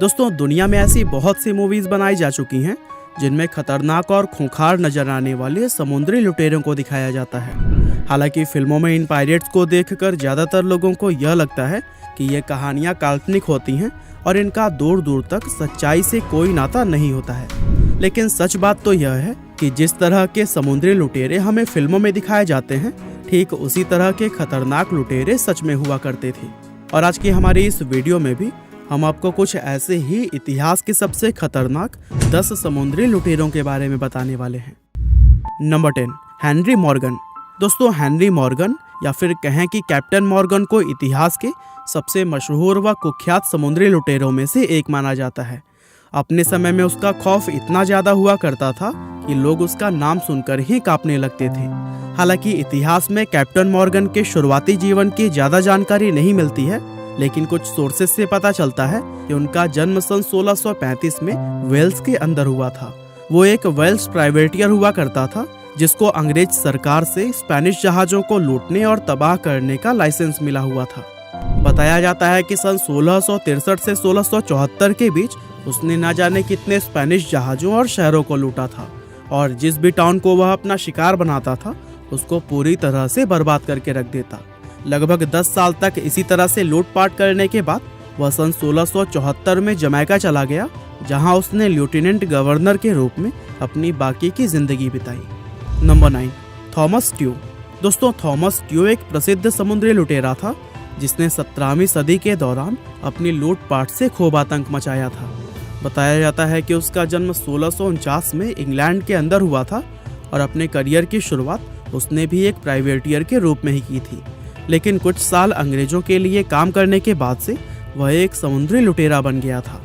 दोस्तों, दुनिया में ऐसी बहुत सी मूवीज बनाई जा चुकी हैं जिनमें खतरनाक और खूंखार नजर आने वाले समुद्री लुटेरों को दिखाया जाता है। हालांकि फिल्मों में इन पायरेट्स को देखकर ज्यादातर लोगों को यह लगता है कि ये कहानियां काल्पनिक होती हैं और इनका दूर दूर तक सच्चाई से कोई नाता नहीं होता है। लेकिन सच बात तो यह है कि जिस तरह के समुद्री लुटेरे हमें फिल्मों में दिखाए जाते हैं, ठीक उसी तरह के खतरनाक लुटेरे सच में हुआ करते थे। और आज की हमारी इस वीडियो में भी हम आपको कुछ ऐसे ही इतिहास के सबसे खतरनाक 10 समुद्री लुटेरों के बारे में बताने वाले हैं। Number 10, Henry Morgan. दोस्तों, हेनरी मॉर्गन या फिर कहें कि कैप्टन मॉर्गन को इतिहास के सबसे मशहूर व कुख्यात समुद्री लुटेरों में से एक माना जाता है। अपने समय में उसका खौफ इतना ज्यादा हुआ करता था कि लोग उसका नाम सुनकर ही कांपने लगते थे। हालांकि इतिहास में कैप्टन मॉर्गन के शुरुआती जीवन की ज्यादा जानकारी नहीं मिलती है, लेकिन कुछ सोर्सेस से पता चलता है कि उनका जन्म सन 1635 में वेल्स के अंदर हुआ था। वो एक वेल्स प्राइवेटियर हुआ करता था जिसको अंग्रेज सरकार से स्पेनिश जहाजों को लूटने और तबाह करने का लाइसेंस मिला हुआ था। बताया जाता है कि सन 1663 से 1674 के बीच उसने न जाने कितने स्पेनिश जहाजों और शहरों को लूटा था और जिस भी टाउन को वह अपना शिकार बनाता था उसको पूरी तरह से बर्बाद करके रख देता। लगभग 10 साल तक इसी तरह से लूटपाट करने के बाद वह सन 1674 में जमैका चला गया, जहां उसने लेफ्टिनेंट गवर्नर के रूप में अपनी बाकी की जिंदगी बिताई। नंबर 9, थॉमस ट्यू। दोस्तों, थॉमस ट्यू एक प्रसिद्ध समुद्री लुटेरा था जिसने 17वीं सदी के दौरान अपनी लूटपाट से खूब आतंक मचाया था। बताया जाता है कि उसका जन्म 1649 में इंग्लैंड के अंदर हुआ था और अपने करियर की शुरुआत उसने भी एक प्राइवेटियर के रूप में ही की थी। लेकिन कुछ साल अंग्रेजों के लिए काम करने के बाद से वह एक समुद्री लुटेरा बन गया था।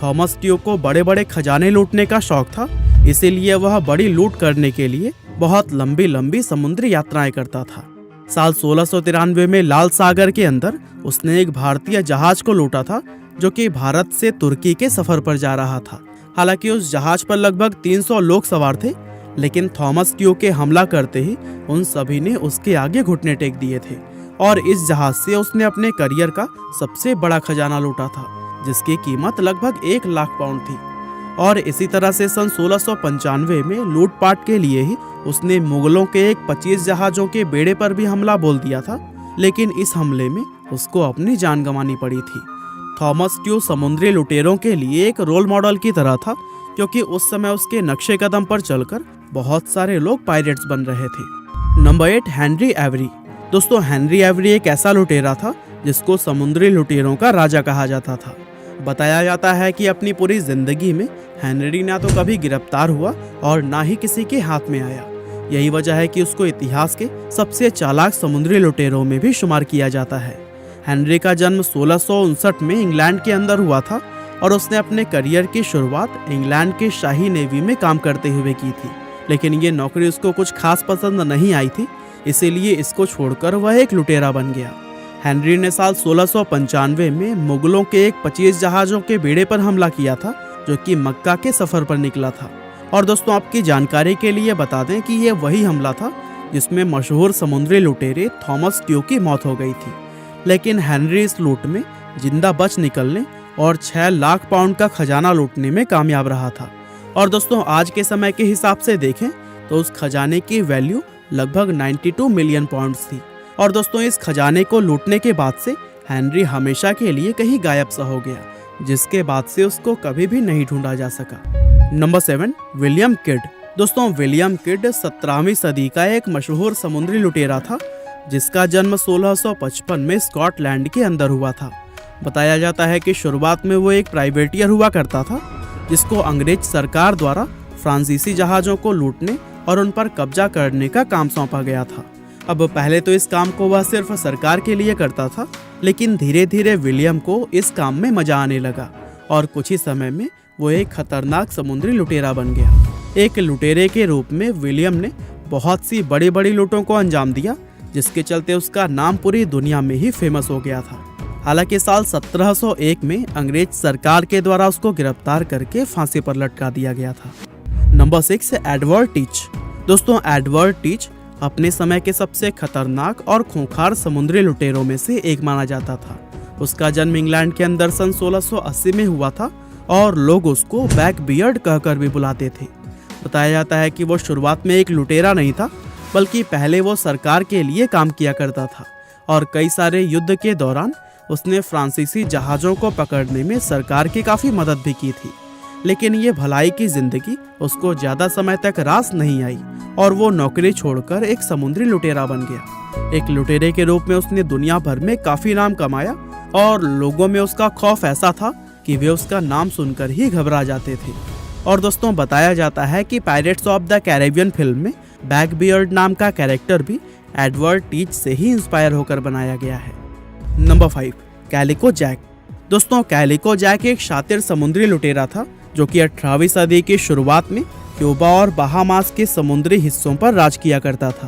थॉमस ट्यू को बड़े बड़े खजाने लूटने का शौक था, इसीलिए वह बड़ी लूट करने के लिए बहुत लंबी लंबी समुद्री यात्राएं करता था। साल 1693 में लाल सागर के अंदर उसने एक भारतीय जहाज को लूटा था जो कि भारत से तुर्की के सफर पर जा रहा था। हालांकि उस जहाज पर लगभग 300 लोग सवार थे, लेकिन थॉमस ट्यू के हमला करते ही उन सभी ने उसके आगे घुटने टेक दिए थे और इस जहाज से उसने अपने करियर का सबसे बड़ा खजाना लूटा था, जिसकी कीमत लगभग 1 लाख पाउंड थी। और इसी तरह से सन 1695 में लूटपाट के लिए ही उसने मुगलों के एक 25 जहाजों के बेड़े पर भी हमला बोल दिया था, लेकिन इस हमले में उसको अपनी जान गंवानी पड़ी थी। थॉमस ट्यू समुद्री लुटेरों के लिए एक रोल मॉडल की तरह था, क्योंकि उस समय उसके नक्शे कदम पर चलकर बहुत सारे लोग पायरेट्स बन रहे थे। Number 8, Henry every. दोस्तों, हेनरी एवरी एक ऐसा लुटेरा था जिसको समुद्री लुटेरों का राजा कहा जाता था। बताया जाता है कि अपनी पूरी जिंदगी में हेनरी ना तो कभी गिरफ्तार हुआ और ना ही किसी के हाथ में आया। यही वजह है कि उसको इतिहास के सबसे चालाक समुद्री लुटेरों में भी शुमार किया जाता है। हेनरी का जन्म 1659 में इंग्लैंड के अंदर हुआ था और उसने अपने करियर की शुरुआत इंग्लैंड के शाही नेवी में काम करते हुए की थी, लेकिन ये नौकरी उसको कुछ खास पसंद नहीं आई थी, इसीलिए इसको छोड़कर वह एक लुटेरा बन गया। हेनरी ने साल 1695 में मुगलों के एक 25 जहाजों के बेड़े पर हमला किया था जो कि मक्का के सफर पर निकला था। और दोस्तों, आपकी जानकारी के लिए बता दें कि यह वही हमला था जिसमें मशहूर समुद्री लुटेरे थॉमस ट्यू की मौत हो गई थी। लेकिन हेनरी इस लूट में जिंदा बच निकलने और 6 लाख पाउंड का खजाना लूटने में कामयाब रहा था। और दोस्तों, आज के समय के हिसाब से देखें तो उस खजाने की वैल्यू लगभग 92 मिलियन पाउंड्स थी। और दोस्तों, इस खजाने को लूटने के बाद से हेनरी हमेशा के लिए कहीं गायब सा हो गया, जिसके बाद से उसको कभी भी नहीं ढूंढा जा सका। Number 7, William kid. दोस्तों, विलियम किड 17वीं सदी का एक मशहूर समुद्री लुटेरा था जिसका जन्म 1655 में स्कॉटलैंड के अंदर हुआ था। बताया जाता है कि शुरुआत में वो एक प्राइवेटियर हुआ करता था जिसको अंग्रेज सरकार द्वारा फ्रांसीसी जहाजों को लूटने और उन पर कब्जा करने का काम सौंपा गया था। अब पहले तो इस काम को वह सिर्फ सरकार के लिए करता था, लेकिन धीरे धीरे विलियम को इस काम में मजा आने लगा और कुछ ही समय में वो एक खतरनाक समुद्री लुटेरा बन गया। एक लुटेरे के रूप में विलियम ने बहुत सी बड़ी बड़ी लूटों को अंजाम दिया, जिसके चलते उसका नाम पूरी दुनिया में ही फेमस हो गया था। हालांकि साल 1701 में अंग्रेज सरकार के द्वारा उसको गिरफ्तार करके फांसी पर लटका दिया गया था। Number 6, Edward teach. दोस्तों, एडवर्ड टीच अपने समय के सबसे खतरनाक और खूंखार समुद्री लुटेरों में से एक माना जाता था उसका जन्म इंग्लैंड के अंदर सन 1680 में हुआ था और लोग उसको बैक बियर्ड कहकर भी बुलाते थे। बताया जाता है कि वो शुरुआत में एक लुटेरा नहीं था, बल्कि पहले वो सरकार के लिए काम किया करता था और कई सारे युद्ध के दौरान उसने फ्रांसीसी जहाज़ों को पकड़ने में सरकार की काफ़ी मदद भी की थी। लेकिन ये भलाई की जिंदगी उसको ज़्यादा समय तक रास नहीं आई और वो नौकरी छोड़कर एक समुद्री लुटेरा बन गया। एक लुटेरे के रूप में उसने दुनिया भर में काफ़ी नाम कमाया और लोगों में उसका खौफ ऐसा था कि वे उसका नाम सुनकर ही घबरा जाते थे। और दोस्तों, बताया जाता है कि pirates of the Caribbean film में बैक बियर्ड नाम का कैरेक्टर भी एडवर्ड टीच से ही इंस्पायर होकर बनाया गया है। Number 5, Calico Jack. दोस्तों, कैलिको जैक एक शातिर समुद्री लुटेरा था जो कि 18वीं सदी की शुरुआत में क्यूबा और बहामास के समुद्री हिस्सों पर राज किया करता था।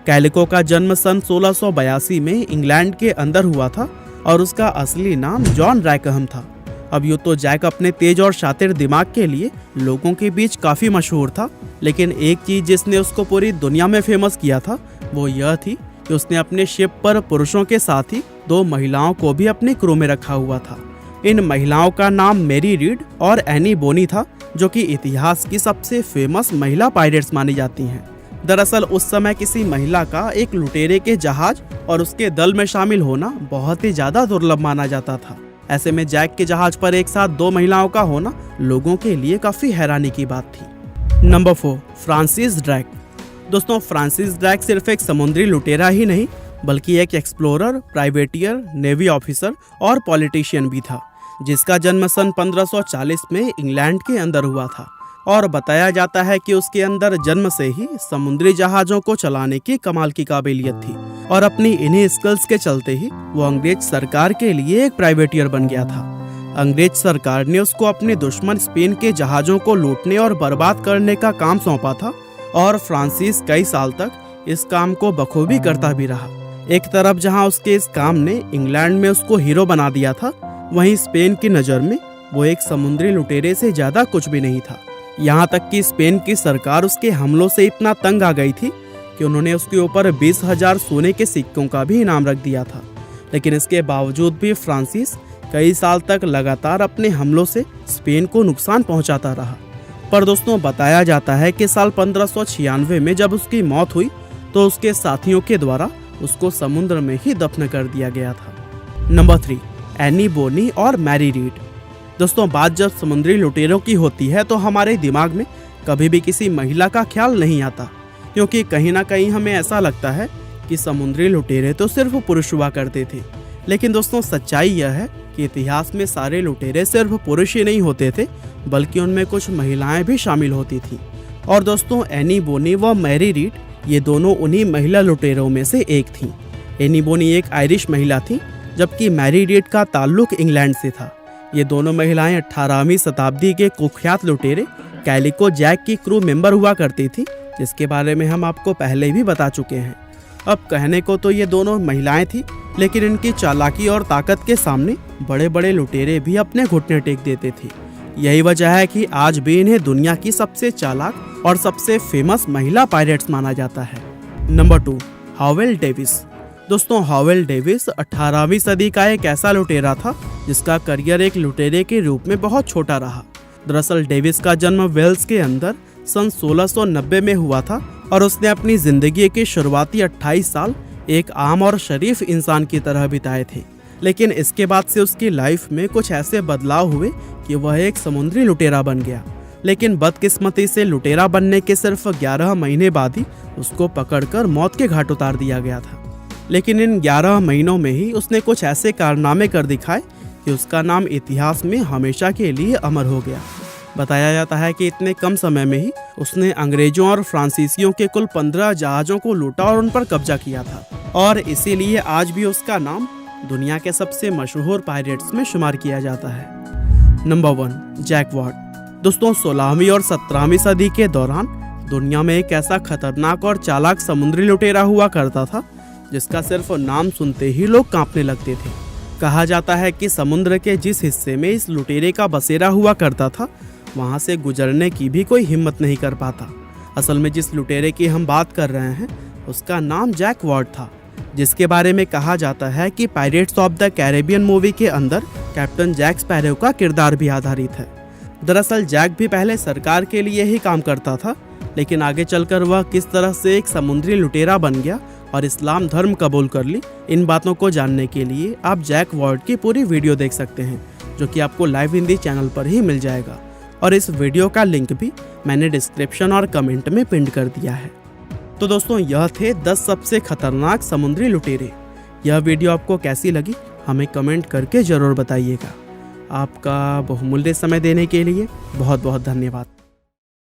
कैलिको का जन्म सन 1682 में इंग्लैंड के अंदर हुआ था और उसका असली नाम जॉन रैकहम था। अब यूँ तो जैक अपने तेज और शातिर दिमाग के लिए लोगों के बीच काफ़ी मशहूर था, लेकिन एक चीज़ जिसने उसको पूरी दुनिया में फेमस किया था वो यह थी कि उसने अपने शिप पर पुरुषों के साथ ही 2 महिलाओं को भी अपने क्रू में रखा हुआ था। इन महिलाओं का नाम मैरी रीड और एनी बोनी था, जो कि इतिहास की सबसे फेमस महिला पायरेट्स मानी जाती हैं। दरअसल उस समय किसी महिला का एक लुटेरे के जहाज और उसके दल में शामिल होना बहुत ही ज़्यादा दुर्लभ माना जाता था। ऐसे में जैक के जहाज पर एक साथ 2 महिलाओं का होना लोगों के लिए काफ़ी हैरानी की बात थी। Number 4, Francis Drake. दोस्तों, फ्रांसिस ड्रैक सिर्फ एक समुद्री लुटेरा ही नहीं बल्कि एक एक्सप्लोरर, प्राइवेटियर, नेवी ऑफिसर और पॉलिटिशियन भी था, जिसका जन्म सन 1540 में इंग्लैंड के अंदर हुआ था। और बताया जाता है कि उसके अंदर जन्म से ही समुद्री जहाज़ों को चलाने की कमाल की काबिलियत थी और अपनी इन्हीं स्किल्स के चलते ही वो अंग्रेज सरकार के लिए एक प्राइवेटियर बन गया था। अंग्रेज सरकार ने उसको अपने दुश्मन स्पेन के जहाज़ों को लूटने और बर्बाद करने का काम सौंपा था और फ्रांसिस कई साल तक इस काम को बखूबी करता भी रहा। एक तरफ जहां उसके इस काम ने इंग्लैंड में उसको हीरो बना दिया था, वहीं स्पेन की नज़र में वो एक समुद्री लुटेरे से ज़्यादा कुछ भी नहीं था। यहाँ तक कि स्पेन की सरकार उसके हमलों से इतना तंग आ गई थी कि उन्होंने उसके ऊपर 20,000 सोने के सिक्कों का भी इनाम रख दिया था। लेकिन इसके बावजूद भी फ्रांसिस कई साल तक लगातार अपने हमलों से स्पेन को नुकसान पहुंचाता रहा। पर दोस्तों, बताया जाता है कि साल 1596 में जब उसकी मौत हुई तो उसके साथियों के द्वारा उसको समुद्र में ही दफन कर दिया गया था। नंबर 3, एनी बोनी और मैरी रीड। दोस्तों, बात जब समुद्री लुटेरों की होती है तो हमारे दिमाग में कभी भी किसी महिला का ख्याल नहीं आता, क्योंकि कहीं ना कहीं हमें ऐसा लगता है कि समुद्री लुटेरे तो सिर्फ पुरुष हुआ करते थे। लेकिन दोस्तों, सच्चाई यह है कि इतिहास में सारे लुटेरे सिर्फ पुरुष ही नहीं होते थे, बल्कि उनमें कुछ महिलाएं भी शामिल होती थी। और दोस्तों, एनी बोनी व मैरी रीड ये दोनों उन्हीं महिला लुटेरों में से एक थी। एनी बोनी एक आयरिश महिला थी, जबकि मैरी रीड का ताल्लुक इंग्लैंड से था। ये दोनों महिलाएं 18वीं शताब्दी के कुख्यात लुटेरे कैलिको जैक की क्रू मेंबर हुआ करती थी, जिसके बारे में हम आपको पहले भी बता चुके हैं। अब कहने को तो ये दोनों महिलाएं थी, लेकिन इनकी चालाकी और ताकत के सामने बड़े बड़े लुटेरे भी अपने घुटने टेक देते थे। यही वजह है कि आज भी इन्हें दुनिया की सबसे चालाक और सबसे फेमस महिला पायरेट्स माना जाता है। Number 2, Howell Davis. दोस्तों, हावेल डेविस 18वीं सदी का एक ऐसा लुटेरा था जिसका करियर एक लुटेरे के रूप में बहुत छोटा रहा। दरअसल डेविस का जन्म वेल्स के अंदर सन 1690 में हुआ था और उसने अपनी जिंदगी के शुरुआती 28 साल एक आम और शरीफ इंसान की तरह बिताए थे। लेकिन इसके बाद से उसकी लाइफ में कुछ ऐसे बदलाव हुए कि वह एक समुद्री लुटेरा बन गया। लेकिन बदकिस्मती से लुटेरा बनने के सिर्फ 11 महीने बाद ही उसको पकड़कर मौत के घाट उतार दिया गया था। लेकिन इन 11 महीनों में ही उसने कुछ ऐसे कारनामे कर दिखाए कि उसका नाम इतिहास में हमेशा के लिए अमर हो गया। बताया जाता है कि इतने कम समय में ही उसने अंग्रेजों और फ्रांसीसियों के कुल 15 जहाज़ों को लूटा और उन पर कब्जा किया था, और इसीलिए आज भी उसका नाम दुनिया के सबसे मशहूर पायरेट्स में शुमार किया जाता है। Number 1, Jack Ward. दोस्तों, 16वीं और 17वीं सदी के दौरान दुनिया में एक ऐसा खतरनाक और चालाक समुद्री लुटेरा हुआ करता था जिसका सिर्फ नाम सुनते ही लोग कांपने लगते थे। कहा जाता है कि समुद्र के जिस हिस्से में इस लुटेरे का बसेरा हुआ करता था, वहां से गुजरने की भी कोई हिम्मत नहीं कर पाता। असल में जिस लुटेरे की हम बात कर रहे हैं उसका नाम जैक वार्ड था। जिसके बारे में कहा जाता है कि pirates of the Caribbean movie के अंदर कैप्टन जैक स्पैरो का किरदार भी आधारित है। दरअसल जैक भी पहले सरकार के लिए ही काम करता था, लेकिन आगे चलकर वह किस तरह से एक समुद्री लुटेरा बन गया और इस्लाम धर्म कबूल कर ली, इन बातों को जानने के लिए आप जैक वॉर्ड की पूरी वीडियो देख सकते हैं, जो कि आपको लाइव हिंदी चैनल पर ही मिल जाएगा। और इस वीडियो का लिंक भी मैंने डिस्क्रिप्शन और कमेंट में पिन कर दिया है। तो दोस्तों, यह थे 10 सबसे खतरनाक समुद्री लुटेरे। यह वीडियो आपको कैसी लगी हमें कमेंट करके ज़रूर बताइएगा। आपका बहुमूल्य समय देने के लिए बहुत बहुत धन्यवाद।